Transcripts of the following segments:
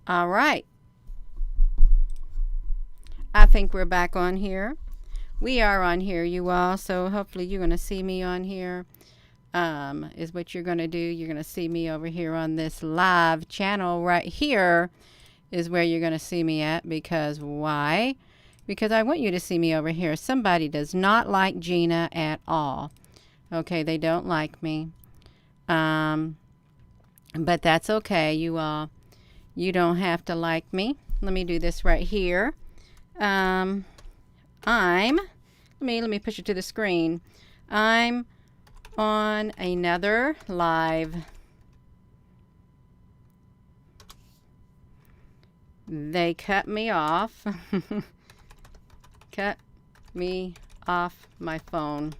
All right. I think we're back on here. We are on here, you all. So hopefully you're going to see me on here. Is what you're going to do. You're going to see me over here on this live channel right here is where you're going to see me at. Because why? Because I want you to see me over here. Somebody does not like Gina at all. Okay, they don't like me. Um, but that's okay, you all. You don't have to like me. Let me do this right here. Um, let me push it to the screen. I'm on another live. They cut me off. Cut me off my phone.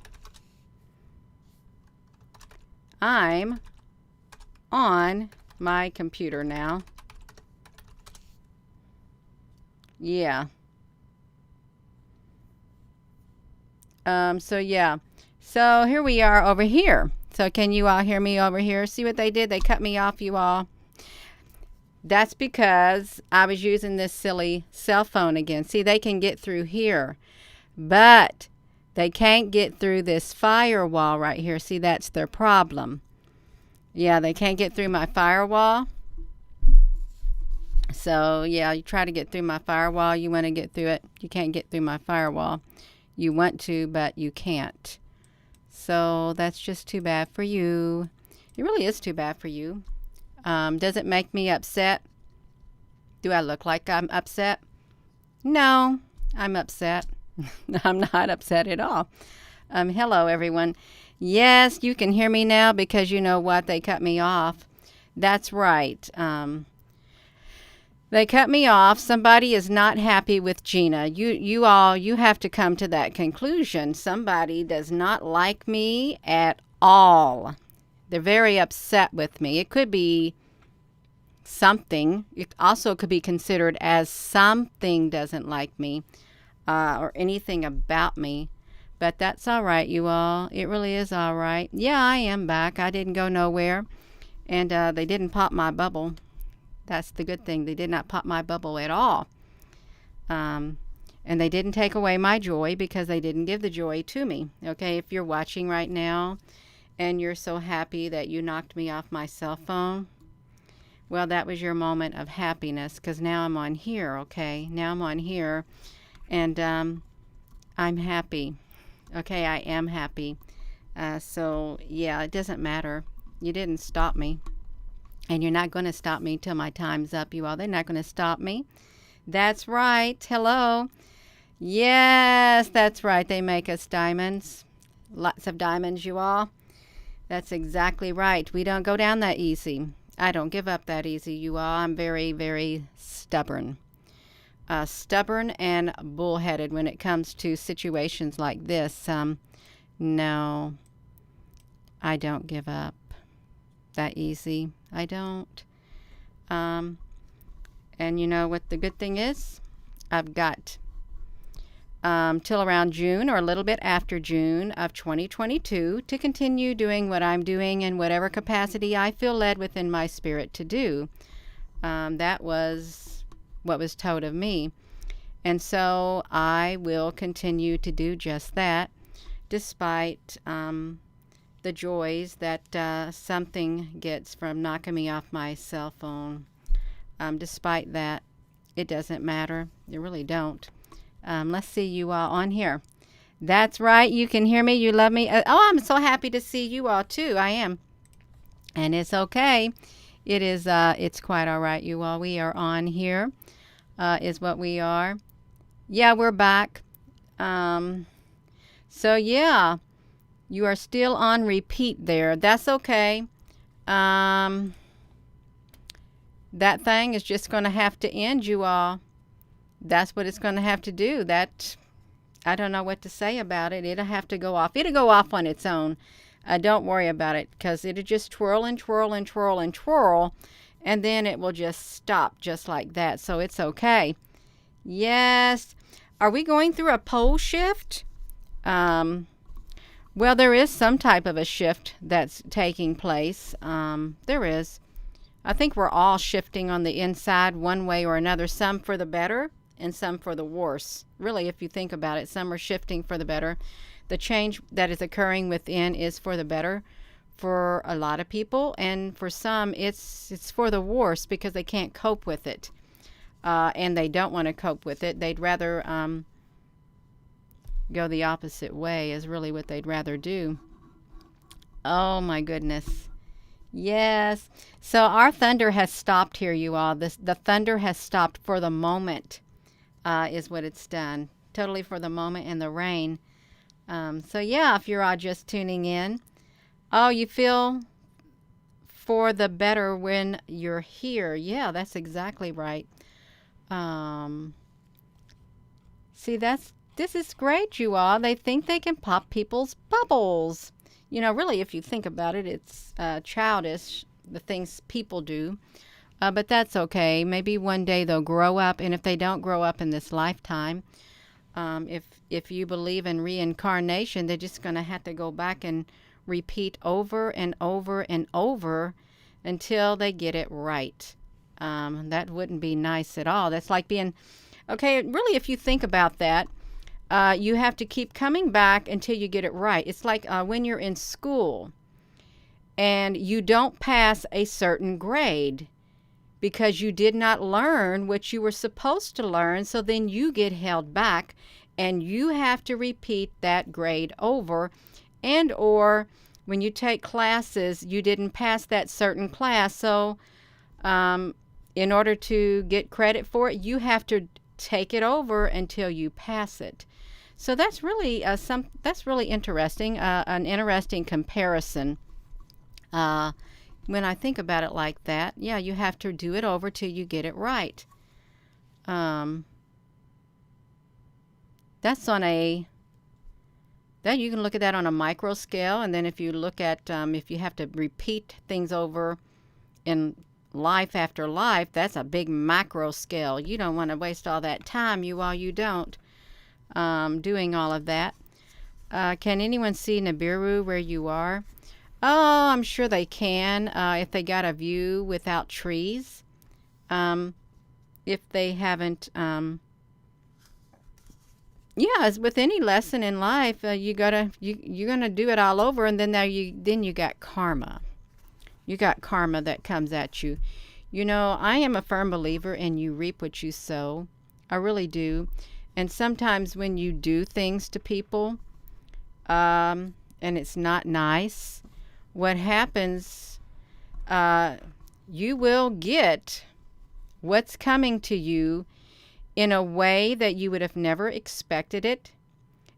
I'm on my computer now. Yeah. So yeah. So here we are over here. So can you all hear me over here? See what they did? They cut me off, you all. That's because I was using this silly cell phone again. See, they can get through here, but they can't get through this firewall right here. See, that's their problem. Yeah, they can't get through my firewall. So yeah, you try to get through my firewall. You want to get through it. You can't get through my firewall. You want to, but you can't. So that's just too bad for you. It really is too bad for you. Does it make me upset? Do I look like I'm upset? No, I'm upset. I'm not upset at all. Hello, everyone. Yes, you can hear me now because you know what? They cut me off. That's right. They cut me off. Somebody is not happy with Gina. You all, you have to come to that conclusion. Somebody does not like me at all. They're very upset with me. It could be something. It also could be considered as something doesn't like me or anything about me. But that's all right, you all. It really is all right. Yeah, I am back. I didn't go nowhere. And they didn't pop my bubble. That's the good thing. They did not pop my bubble at all. And they didn't take away my joy because they didn't give the joy to me. Okay, if you're watching right now and you're so happy that you knocked me off my cell phone, well, that was your moment of happiness because now I'm on here, okay? Now I'm on here and I'm happy. Okay, I am happy. So, yeah, it doesn't matter. You didn't stop me. And you're not going to stop me till my time's up, you all. They're not going to stop me. That's right. Hello. Yes, that's right. They make us diamonds. Lots of diamonds, you all. That's exactly right. We don't go down that easy. I don't give up that easy, you all. I'm very, very stubborn. Stubborn and bullheaded when it comes to situations like this. No, I don't give up that easy. I don't. And you know what the good thing is? I've got till around June or a little bit after June of 2022 to continue doing what I'm doing in whatever capacity I feel led within my spirit to do. That was what was told of me. And so I will continue to do just that despite the joys that something gets from knocking me off my cell phone. Despite that, it doesn't matter. It really don't. Let's see you all on here. That's right. You can hear me. You love me. I'm so happy to see you all too. I am. And it's okay. It is, it's quite all right, you all. We are on here, is what we are. Yeah, we're back. So yeah, you are still on repeat there. That's okay. That thing is just going to have to end, you all. That's what it's going to have to do. That, I don't know what to say about it. It'll have to go off. It'll go off on its own. Don't worry about it because it'll just twirl and twirl and twirl and twirl. And then it will just stop just like that. So it's okay. Yes. Are we going through a pole shift? Well, there is some type of a shift that's taking place. There is. I think we're all shifting on the inside one way or another, some for the better and some for the worse. Really, if you think about it, some are shifting for the better. The change that is occurring within is for the better for a lot of people, and for some it's for the worse because they can't cope with it, and they don't want to cope with it. They'd rather go the opposite way is really what they'd rather do. Oh my goodness. Yes. So our thunder has stopped here, you all. The thunder has stopped for the moment, is what it's done. Totally for the moment, and the rain. So yeah, if you're all just tuning in, oh, you feel for the better when you're here. Yeah, that's exactly right. Um, See, this is great, you all. They think they can pop people's bubbles. Really, if you think about it, it's childish, the things people do. But that's okay. Maybe one day they'll grow up, and if they don't grow up in this lifetime, if you believe in reincarnation, they're just going to have to go back and repeat over and over and over until they get it right. That wouldn't be nice at all. That's like being, okay, really, if you think about that, you have to keep coming back until you get it right. It's like when you're in school and you don't pass a certain grade because you did not learn what you were supposed to learn, so then you get held back and you have to repeat that grade over. And or when you take classes, you didn't pass that certain class, so in order to get credit for it, you have to take it over until you pass it. So that's really that's really interesting, an interesting comparison. When I think about it like that, yeah, you have to do it over till you get it right. That's on a Then you can look at that on a micro scale, and then if you look at if you have to repeat things over in life after life, that's a big macro scale. You don't want to waste all that time, you don't, doing all of that. Can anyone see Nibiru where you are? Oh, I'm sure they can, if they got a view without trees. If they haven't, yeah, as with any lesson in life, you're gonna do it all over, and then you got karma. You got karma that comes at you. I am a firm believer in you reap what you sow. I really do. And sometimes when you do things to people, and it's not nice, what happens, you will get what's coming to you in a way that you would have never expected it,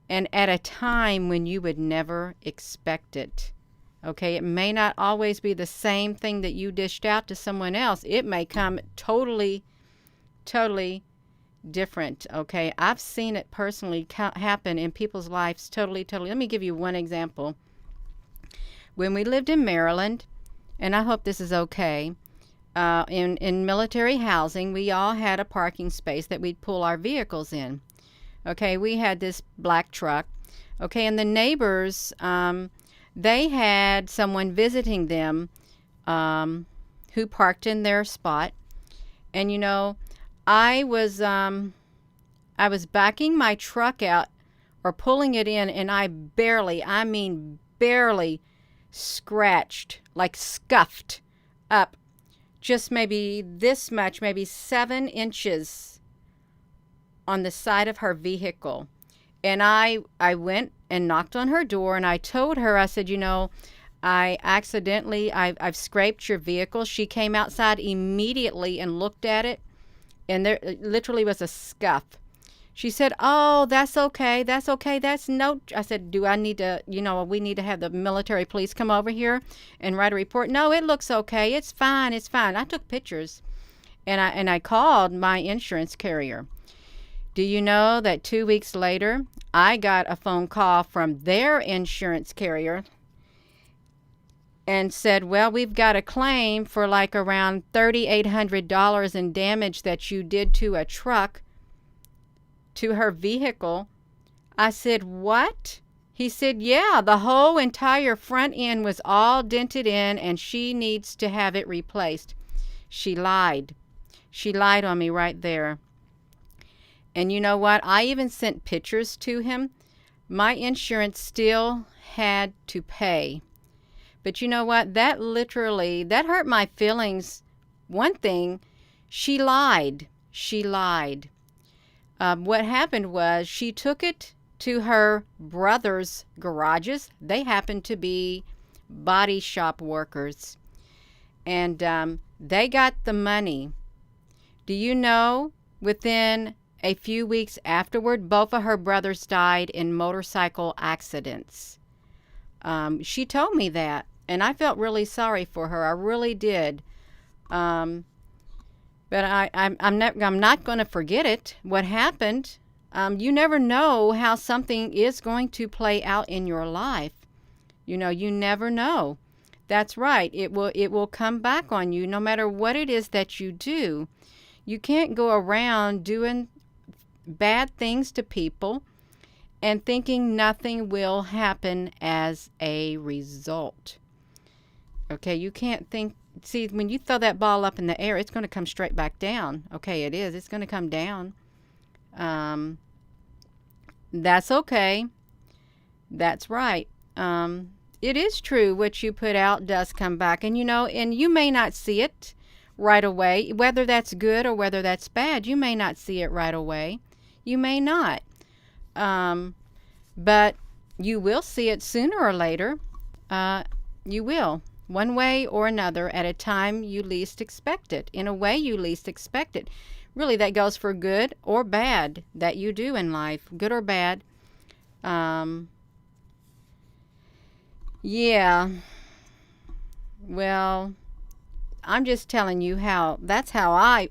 and at a time when you would never expect it. Okay, it may not always be the same thing that you dished out to someone else. It may come totally different. Okay, I've seen it personally happen in people's lives totally. Let me give you one example. When we lived in Maryland, and I hope this is okay, in military housing, we all had a parking space that we'd pull our vehicles in. Okay, we had this black truck. Okay, and the neighbors, they had someone visiting them who parked in their spot. And I was backing my truck out or pulling it in, and I barely scratched, like scuffed up just maybe this much, maybe 7 inches on the side of her vehicle. And I went and knocked on her door, and I told her, I said, I've scraped your vehicle. She came outside immediately and looked at it, and there literally was a scuff. She said, "Oh, that's okay. That's no." I said, "Do I need to, we need to have the military police come over here and write a report?" "No, it looks okay. It's fine. I took pictures, and I called my insurance carrier. Do you know that 2 weeks later, I got a phone call from their insurance carrier and said, "Well, we've got a claim for like around $3,800 in damage that you did to a truck, to her vehicle." I said, "What?" He said, "Yeah, the whole entire front end was all dented in, and she needs to have it replaced." She lied. She lied on me right there. And you know what? I even sent pictures to him. My insurance still had to pay. But you know what? That hurt my feelings. One thing, she lied. She lied. What happened was she took it to her brother's garages. They happened to be body shop workers. And they got the money. Do you know, within a few weeks afterward, both of her brothers died in motorcycle accidents. She told me that, and I felt really sorry for her. I really did. But I'm not going to forget it. What happened? You never know how something is going to play out in your life. You know, you never know. That's right. It will come back on you no matter what it is that you do. You can't go around doing bad things to people and thinking nothing will happen as a result. Okay, you can't think. See, when you throw that ball up in the air, it's going to come straight back down. Okay, it is. It's going to come down. That's okay. That's right. It is true. What you put out does come back. And you may not see it right away, whether that's good or whether that's bad. You may not see it right away. You may not. But you will see it sooner or later. You will. One way or another, at a time you least expect it, in a way you least expect it. Really, that goes for good or bad that you do in life, good or bad. Yeah. Well, I'm just telling you that's how I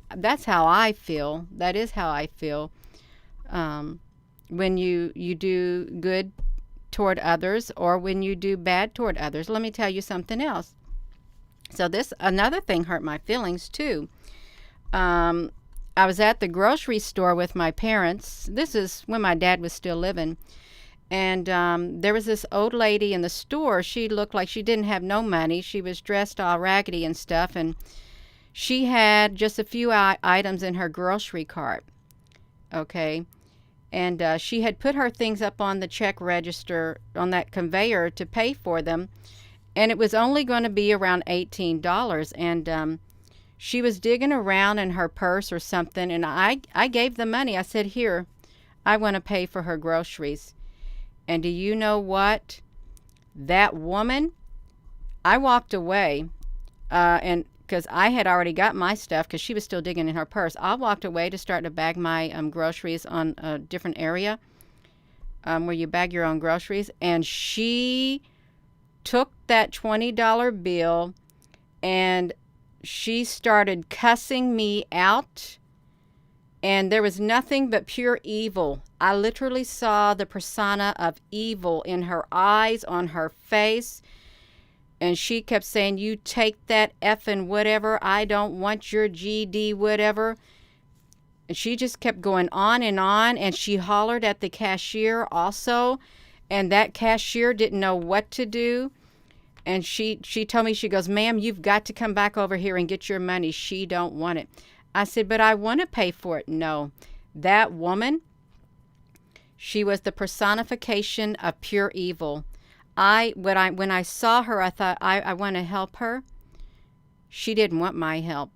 feel. That is how I feel. When you do good toward others or when you do bad toward others. Let me tell you something else. So another thing hurt my feelings too. I was at the grocery store with my parents. This is when my dad was still living. And there was this old lady in the store. She looked like she didn't have no money. She was dressed all raggedy and stuff. And she had just a few items in her grocery cart. Okay. And she had put her things up on the check register, on that conveyor to pay for them. And it was only going to be around $18. And she was digging around in her purse or something. And I gave the money. I said, here, I want to pay for her groceries. And do you know what? That woman, I walked away. And because I had already got my stuff because she was still digging in her purse. I walked away to start to bag my groceries on a different area where you bag your own groceries. And she took that $20 bill and she started cussing me out. And there was nothing but pure evil. I literally saw the persona of evil in her eyes, on her face. And she kept saying, you take that effing whatever. I don't want your GD whatever. And she just kept going on. And she hollered at the cashier also. And that cashier didn't know what to do. And she told me, she goes, ma'am, you've got to come back over here and get your money. She don't want it. I said, but I want to pay for it. No. That woman, she was the personification of pure evil. When I saw her, I thought, I want to help her. She didn't want my help.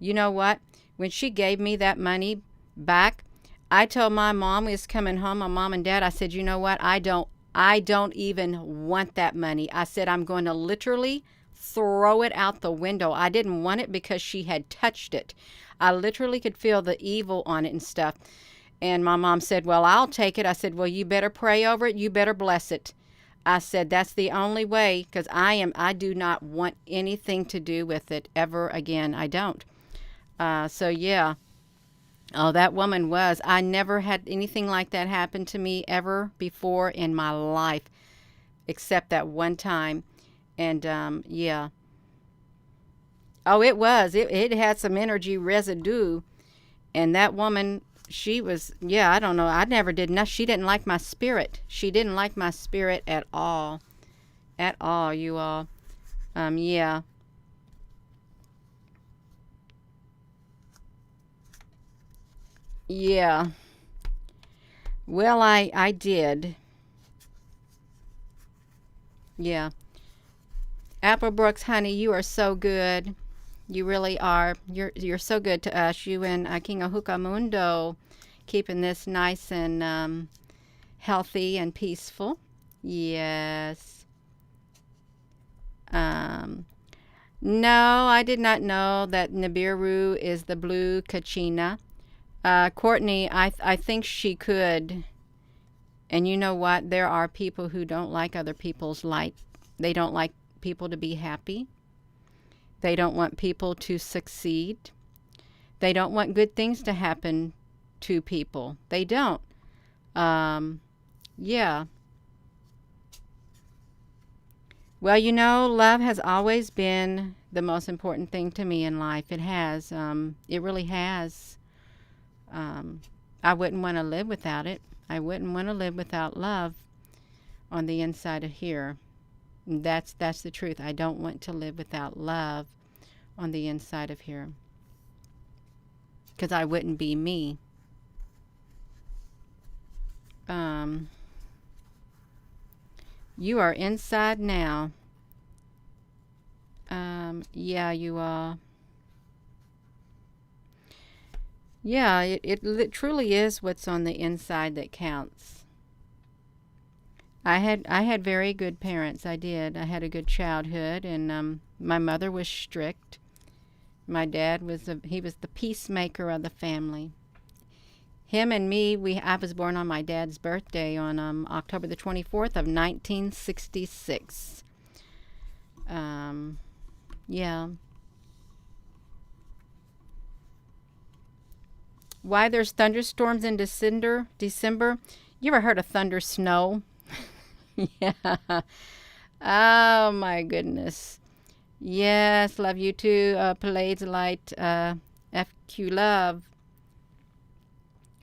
You know what? When she gave me that money back, I told my mom, we was coming home, my mom and dad, I said, you know what? I don't even want that money. I said, I'm going to literally throw it out the window. I didn't want it because she had touched it. I literally could feel the evil on it and stuff. And my mom said, well, I'll take it. I said, well, you better pray over it. You better bless it. I said, that's the only way, because I do not want anything to do with it ever again. I don't. So yeah. Oh, that woman was. I never had anything like that happen to me ever before in my life, except that one time. And yeah. Oh, it was. It had some energy residue. And that woman, she was, yeah, I don't know. I never did nothing. She didn't like my spirit. She didn't like my spirit at all. At all, you all. Yeah. Yeah. Well, I did. Yeah. Apple Brooks, honey, you are so good. You really are. You're so good to us. You and King Mundo, keeping this nice and healthy and peaceful. Yes. Um, no, I did not know that Nibiru is the blue Kachina. Courtney, I think she could. And you know what? There are people who don't like other people's light. They don't like people to be happy. They don't want people to succeed. They don't want good things to happen to people. They don't. Um, yeah. Well, love has always been the most important thing to me in life. It has. It really has. Um, I wouldn't want to live without it. I wouldn't want to live without love on the inside of here. That's the truth. I don't want to live without love on the inside of here because I wouldn't be me. Um, you are inside now. Yeah, you are. Yeah, it truly is what's on the inside that counts. I had very good parents. I did. I had a good childhood, and my mother was strict. My dad he was the peacemaker of the family. Him and me, I was born on my dad's birthday on October the 24th of 1966. Yeah. Why there's thunderstorms in December? You ever heard of thunder snow? Yeah. Oh my goodness. Yes, love you too. Pallades Light, FQ Love.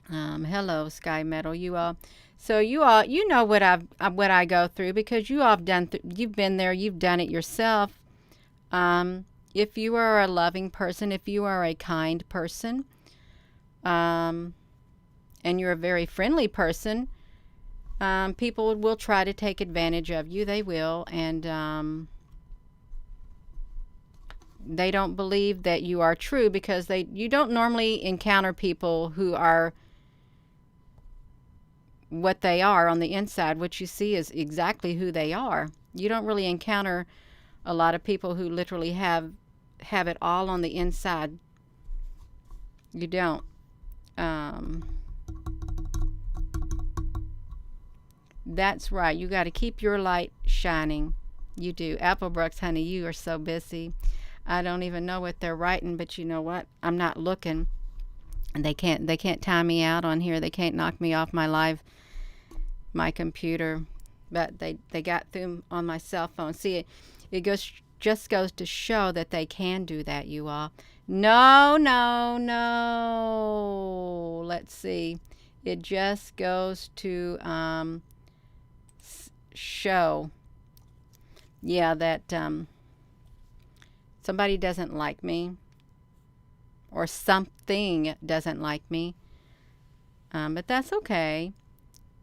Hello, Sky Metal. So you know what I go through because you all have you've been there, you've done it yourself. If you are a loving person, if you are a kind person, um, and you're a very friendly person, people will try to take advantage of you. They will, and they don't believe that you are true because you don't normally encounter people who are what they are on the inside. What you see is exactly who they are. You don't really encounter a lot of people who literally have it all on the inside. You don't. Um, that's right. You got to keep your light shining. You do. Applebrooks, honey, you are so busy. I don't even know what they're writing, but you know what? I'm not looking. And they can't time me out on here. They can't knock me off my computer. But they got through on my cell phone. See, it just goes to show that they can do that, you all. No, no, no. Let's see. It just goes to show, yeah, that somebody doesn't like me or something doesn't like me. But that's okay.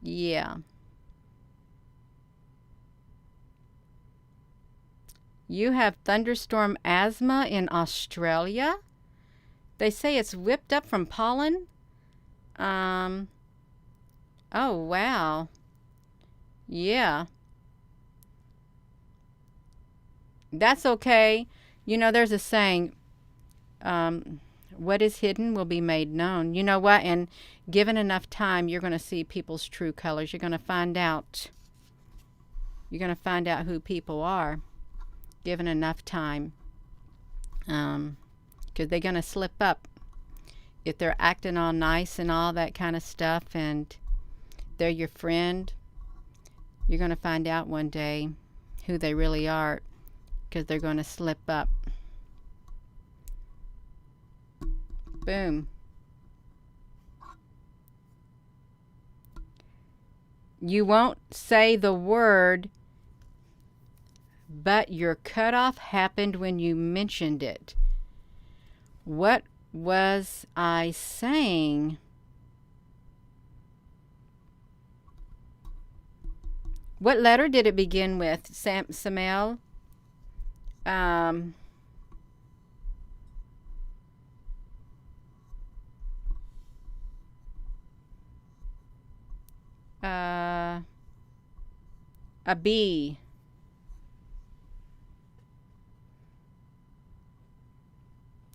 Yeah. You have thunderstorm asthma in Australia? They say it's whipped up from pollen? Um, oh, wow. Yeah. That's okay. There's a saying, what is hidden will be made known. You know what? And given enough time, you're going to see people's true colors. You're going to find out. You're going to find out who people are, given enough time. Because they're going to slip up if they're acting all nice and all that kind of stuff, and they're your friend. You're going to find out one day who they really are, because they're going to slip up. Boom. You won't say the word, but your cutoff happened when you mentioned it. What was I saying? What letter did it begin with? Samel? Um, uh, a B.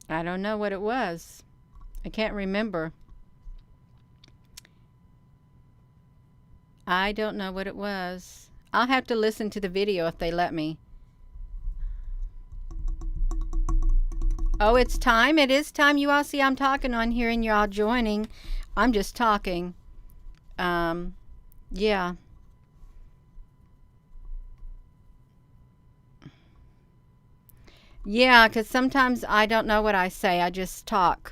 I don't know what it was. I can't remember. I don't know what it was. I'll have to listen to the video if they let me. Oh, it's time. It is time. You all see I'm talking on here and you're all joining. I'm just talking. Yeah. Yeah, because sometimes I don't know what I say. I just talk.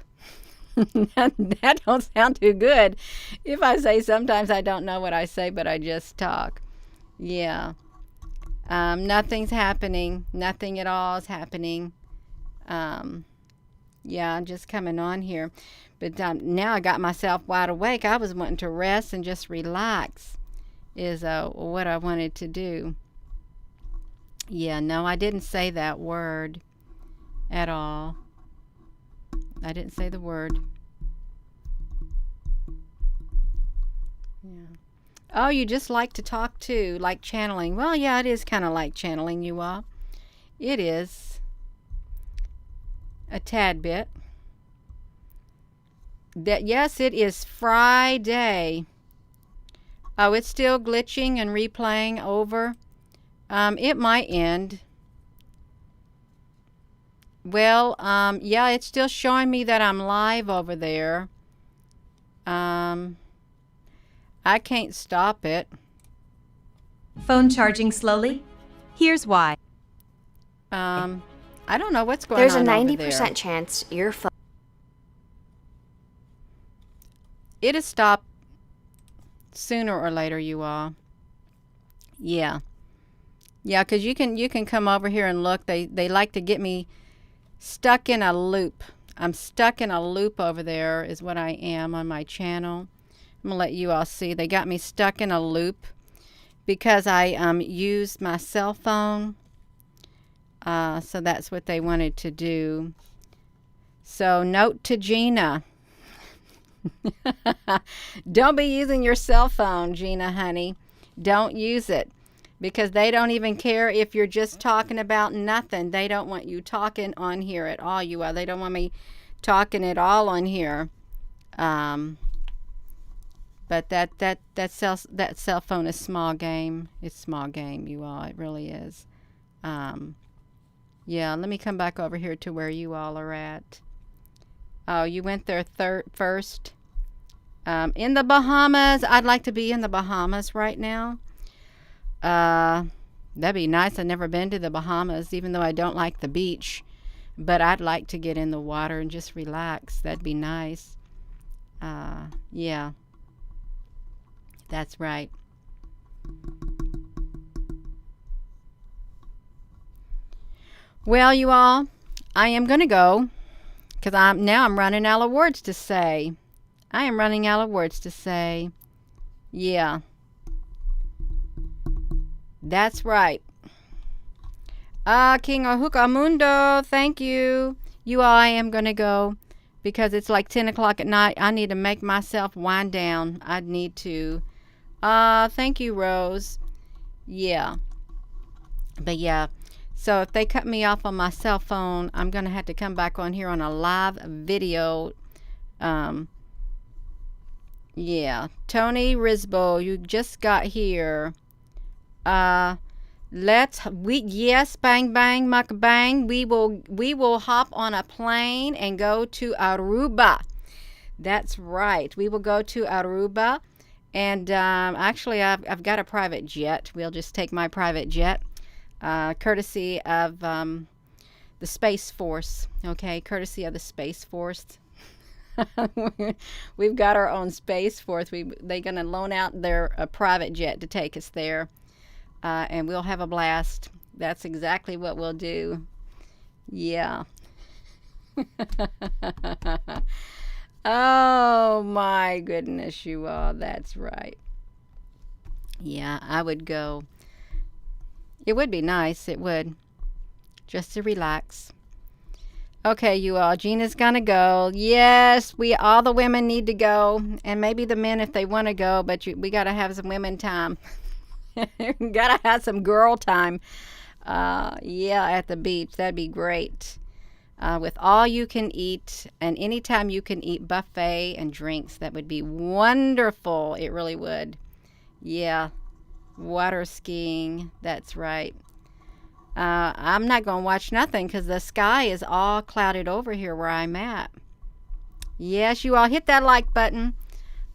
That don't sound too good if I say sometimes I don't know what I say, but I just talk. Yeah. Nothing's happening. Nothing at all is happening. Yeah, I'm just coming on here. But now I got myself wide awake. I was wanting to rest and just relax is what I wanted to do. Yeah, no, I didn't say that word at all. I didn't say the word. Yeah. Oh, you just like to talk too, like channeling. Well, yeah, it is kind of like channeling, you all. It is. A tad bit. Yes, it is Friday. Oh, it's still glitching and replaying over. It might end. Well, yeah, it's still showing me that I'm live over there. I can't stop it. Phone charging slowly? Here's why. I don't know what's going There's on a over there. 90% chance your phone. It'll stop sooner or later, you all. Yeah. Yeah, because you can come over here and look. They like to get me stuck in a loop. I'm stuck in a loop over there is what I am on my channel. I'm going to let you all see. They got me stuck in a loop because I used my cell phone. So that's what they wanted to do. So note to Gina. Don't be using your cell phone, Gina, honey. Don't use it. Because they don't even care if you're just talking about nothing. They don't want you talking on here at all, you are. They don't want me talking at all on here. But that cell phone is small game. It's small game, you all. It really is. Yeah, let me come back over here to where you all are at. Oh, you went there first. In the Bahamas. I'd like to be in the Bahamas right now. That'd be nice. I've never been to the Bahamas, even though I don't like the beach. But I'd like to get in the water and just relax. That'd be nice. Yeah. That's right. Well, you all, I am going to go because I'm running out of words to say. I am running out of words to say. Yeah. That's right. King Ahuka Mundo, thank you. You all, I am going to go because it's like 10 o'clock at night. I need to make myself wind down. I need to. Thank you, Rose. Yeah. But yeah. So if they cut me off on my cell phone, I'm going to have to come back on here on a live video. Yeah. Tony Risbo, you just got here. Yes, bang bang muck bang. We will hop on a plane and go to Aruba. That's right. We will go to Aruba. And actually I've got a private jet. We'll just take my private jet. Courtesy of the Space Force. Okay, courtesy of the Space Force. We've got our own Space Force. They're going to loan out their private jet to take us there. And we'll have a blast. That's exactly what we'll do. Yeah. Oh my goodness, you all. That's right. Yeah, I would go. It would be nice. It would. Just to relax. Okay, you all. Gina's gonna go. Yes, we all the women need to go, and maybe the men if they want to go. But we gotta have some women time. Gotta have some girl time. Yeah, at the beach. That'd be great. With all you can eat and anytime you can eat buffet and drinks, that would be wonderful. It really would. Yeah, water skiing. That's right. I'm not going to watch nothing because the sky is all clouded over here where I'm at. Yes, you all hit that like button.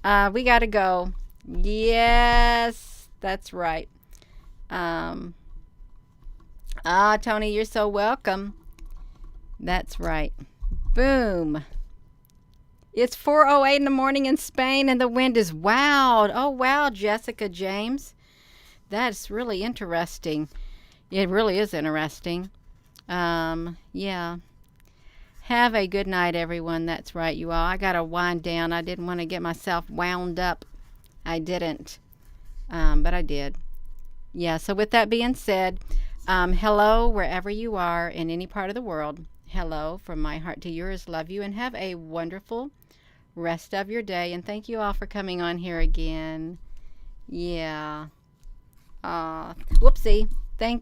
We got to go. Yes, that's right. Um, Tony, you're so welcome. That's right. Boom. It's 4:08 in the morning in Spain and the wind is wild. Oh, wow, Jessica James. That's really interesting. It really is interesting. Yeah. Have a good night, everyone. That's right, you all. I got to wind down. I didn't want to get myself wound up. I didn't. But I did. Yeah, so with that being said, hello wherever you are in any part of the world. Hello from my heart to yours. Love you and have a wonderful rest of your day. And thank you all for coming on here again. Yeah. Whoopsie. Thank you.